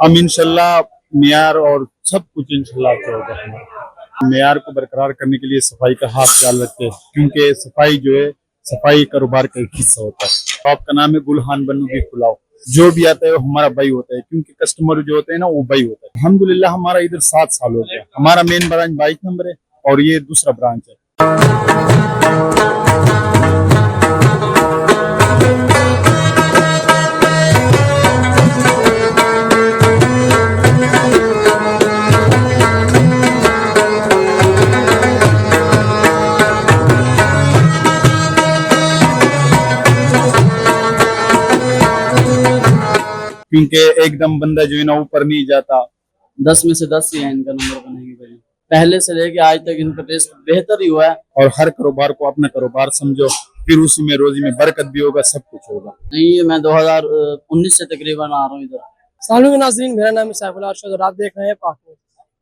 हम इंशाल्लाह मेयार और सब कुछ इंशाल्लाह अच्छा होगा। हमारा मेयार को बरकरार करने के लिए सफाई का खास ख्याल रखते हैं, क्योंकि सफाई जो है सफाई कारोबार का एक हिस्सा होता है। शॉप का नाम है गुलहान बन्नू भी खुलाओ। जो भी आता है वो हमारा भाई होता है, क्योंकि कस्टमर जो होते हैं ना वो भाई होता है। अल्हम्दुलिल्लाह हमारा इधर 7 साल हो गया। हमारा मेन ब्रांच 22 नंबर है और ये दूसरा ब्रांच है। क्योंकि एकदम बंदा जो है ना ऊपर नहीं जाता। 10 में से 10 ही है इनका नंबर बनेंगे भाई। पहले से लेके आज तक इनका टेस्ट बेहतर ही हुआ है। और हर कारोबार को अपना कारोबार समझो, फिर उसी में रोजी में बरकत भी होगा, सब कुछ होगा। नहीं, मैं 2019 से तकरीबन आ रहा हूँ इधर। अस्सलाम नाज़रीन, मेरा नाम है सैफुल अरशद और आप देख रहे हैं पाक न्यूज़।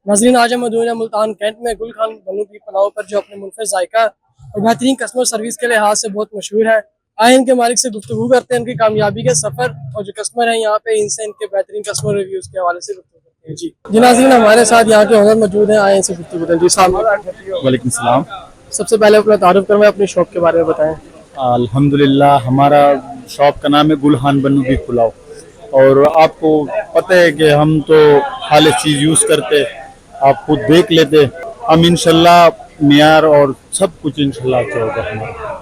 नाज़रीन, आज हम मौजूद हैं मुल्तान कैंट में गुलखान बन्नू की पनाह पर, जो अपने मुनफरद जायका और बेहतरीन कस्टमर सर्विस के लिहाज से बहुत मशहूर है। आए इनके मालिक से गुफ्तगू करते हैं, इनकी कामयाबी के सफ़र और जो कस्टमर हैं यहाँ पे, इनसे इनके बेहतरीन कस्टमर रिव्यूज़ के हवाले से गुफ्तगू करते हैं। जी नाज़रीन, हमारे साथ यहाँ के ओनर मौजूद हैं, आए इनसे गुफ्तगू करते हैं। जी साहब, वालेकुम सलाम। सबसे पहले अपना तारुफ करवाएं, अपनी शॉप के बारे में बताएं। अल्हम्दुलिल्लाह हमारा शॉप का नाम है गुलहान बन्नू भी खुलाओ। और आपको पता है कि हम तो खालिश चीज़ यूज़ करते, आप खुद देख लेते। हम इंशाल्लाह मेयार और सब कुछ इंशाल्लाह अच्छा होगा हमारा।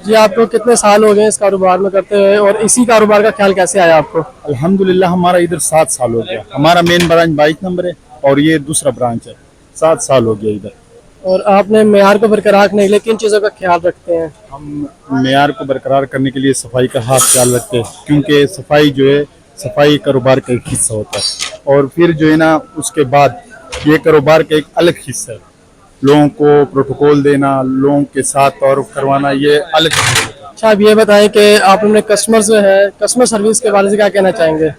जी, आपको कितने साल हो गए इस कारोबार में करते हुए और इसी कारोबार का ख्याल कैसे आया आपको? अल्हम्दुलिल्लाह हमारा इधर 7 साल हो गया। हमारा मेन ब्रांच 22 नंबर है और ये दूसरा ब्रांच है। 7 साल हो गया इधर। और आपने मेयार को बरकरार रखने के लिए किन चीज़ों का ख्याल रखते हैं? हम मेयार को बरकरार करने के लिए सफाई का खास ख्याल रखते हैं, क्योंकि सफाई जो है सफाई कारोबार का एक हिस्सा होता है। और फिर जो है ना उसके बाद ये कारोबार का एक अलग हिस्सा है। लोगों को प्रोटोकॉल देना, लोगों के साथ तारुफ करवाना, ये अलग हिस्सा होता है। अच्छा, आप ये बताएं कि आप अपने कस्टमर जो है कस्टमर सर्विस के बारे में क्या कहना चाहेंगे?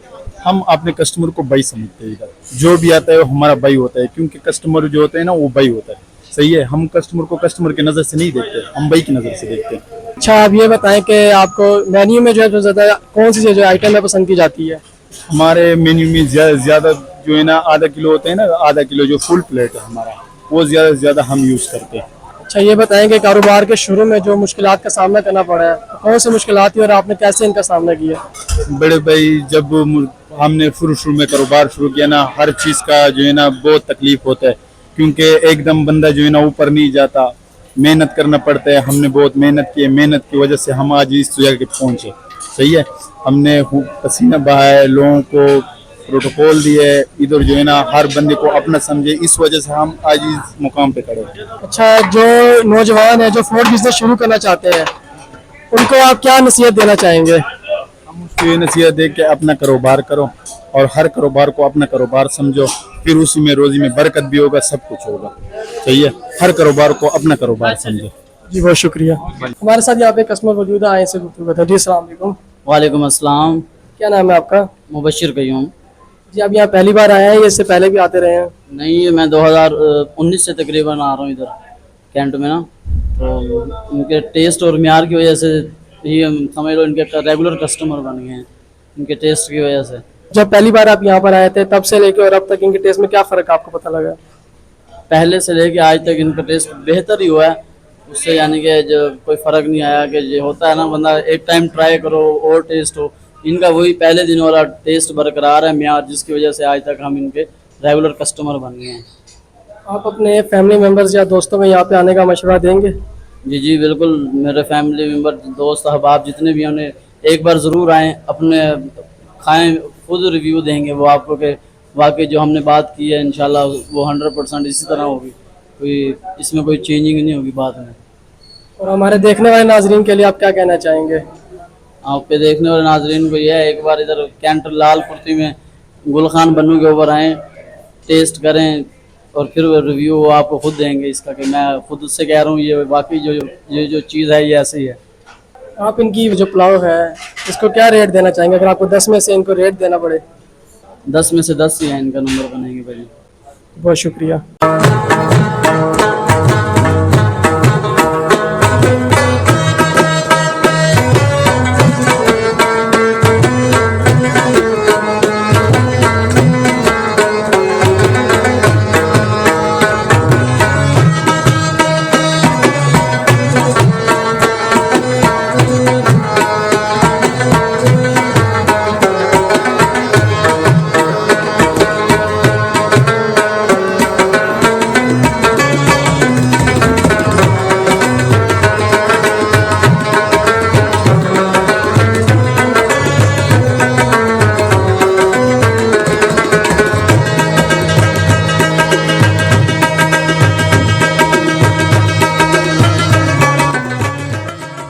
हम अपने कस्टमर को भाई समझते हैं। इधर जो भी आता है वो हमारा भाई होता है, क्योंकि कस्टमर जो होते हैं ना वो भाई होता है। सही है, हम कस्टमर को कस्टमर की नज़र से नहीं देखते, हम भाई की नज़र से देखते हैं। अच्छा, आप ये बताएं कि आपको मेन्यू में जो है ज़्यादा कौन सी जो आइटम है पसंद की जाती है? हमारे मेन्यू में ज़्यादा जो है ना आधा किलो होते हैं ना, आधा किलो जो फुल प्लेट है हमारा, वो ज़्यादा से ज़्यादा हम यूज़ करते हैं। अच्छा, ये बताएं कि कारोबार के शुरू में जो मुश्किलात का सामना करना पड़ा है, कौन सी मुश्किलात थी और आपने कैसे इनका सामना किया? बड़े भाई, जब हमने शुरू में कारोबार शुरू किया ना, हर चीज़ का जो है ना बहुत तकलीफ होता है, क्योंकि एकदम बंदा जो है ना ऊपर नहीं जाता, मेहनत करना पड़ता है। हमने बहुत मेहनत की है, मेहनत की वजह से हम आज इस जगह पहुँचे। सही है, हमने पसीना बहाया, लोगों को प्रोटोकॉल दिए, इधर जो है ना हर बंदे को अपना समझे, इस वजह से हम आज इस मुकाम पे खड़े हैं। अच्छा, जो नौजवान है जो फूड बिजनेस शुरू करना चाहते हैं, उनको आप क्या नसीहत देना चाहेंगे? हम उसको ये नसीहत दे के अपना कारोबार करो और हर कारोबार को अपना कारोबार समझो, फिर उसी में रोजी में बरकत भी होगा, सब कुछ होगा। सही है, हर कारोबार को अपना कारोबार समझो। जी, बहुत शुक्रिया। हमारे साथ यहाँ पे कस्टमर मौजूद है, आए से गुफ्तगू करते हैं। जी अस्सलाम वालेकुम। वालेकुम अस्सलाम। क्या नाम है आपका? मुबशिर कयूम। जी, आप यहाँ पहली बार आए हैं या इससे पहले भी आते रहे हैं? नहीं, मैं 2019 से तकरीबन आ रहा हूँ इधर कैंट में ना। तो इनके टेस्ट और म्यार की वजह से ही हम समझ लो इनके रेगुलर कस्टमर बन गए हैं, इनके टेस्ट की वजह से। जब पहली बार आप यहाँ पर आए थे तब से लेके और अब तक इनके टेस्ट में क्या फ़र्क आपको पता लगा? पहले से लेके आज तक इनका टेस्ट बेहतर ही हुआ है। उससे यानी कि जो कोई फ़र्क नहीं आया कि जो होता है ना, बंदा एक टाइम ट्राई करो और टेस्ट हो, इनका वही पहले दिन वाला टेस्ट बरकरार है, म्यार, जिसकी वजह से आज तक हम इनके रेगुलर कस्टमर बन गए हैं। आप अपने फैमिली मेम्बर्स या दोस्तों को यहाँ पे आने का मशवरा देंगे? जी बिल्कुल, मेरे फैमिली मेम्बर, दोस्त अहबाब जितने भी हैं उन्हें एक बार ज़रूर आएँ, अपने खाएँ, खुद रिव्यू देंगे वो आपको कि वाकई जो हमने बात की है इंशाल्लाह वो 100% इसी तरह होगी, कोई इसमें कोई चेंजिंग नहीं होगी बात में। और हमारे देखने वाले नाजरीन के लिए आप क्या कहना चाहेंगे? आप पे देखने वाले नाजरीन को यह है, एक बार इधर कैंट लाल कुर्ती में गुलखान बन्नू के ऊपर आएँ, टेस्ट करें और फिर रिव्यू वो आपको खुद देंगे इसका कि मैं खुद उससे कह रहा हूँ ये वाकई जो चीज़ है ये ऐसी है। आप इनकी जो पुलाव है इसको क्या रेट देना चाहेंगे अगर आपको 10 में से इनको रेट देना पड़े? 10 में से 10 ही है इनका नंबर बनेंगे भाई। बहुत शुक्रिया।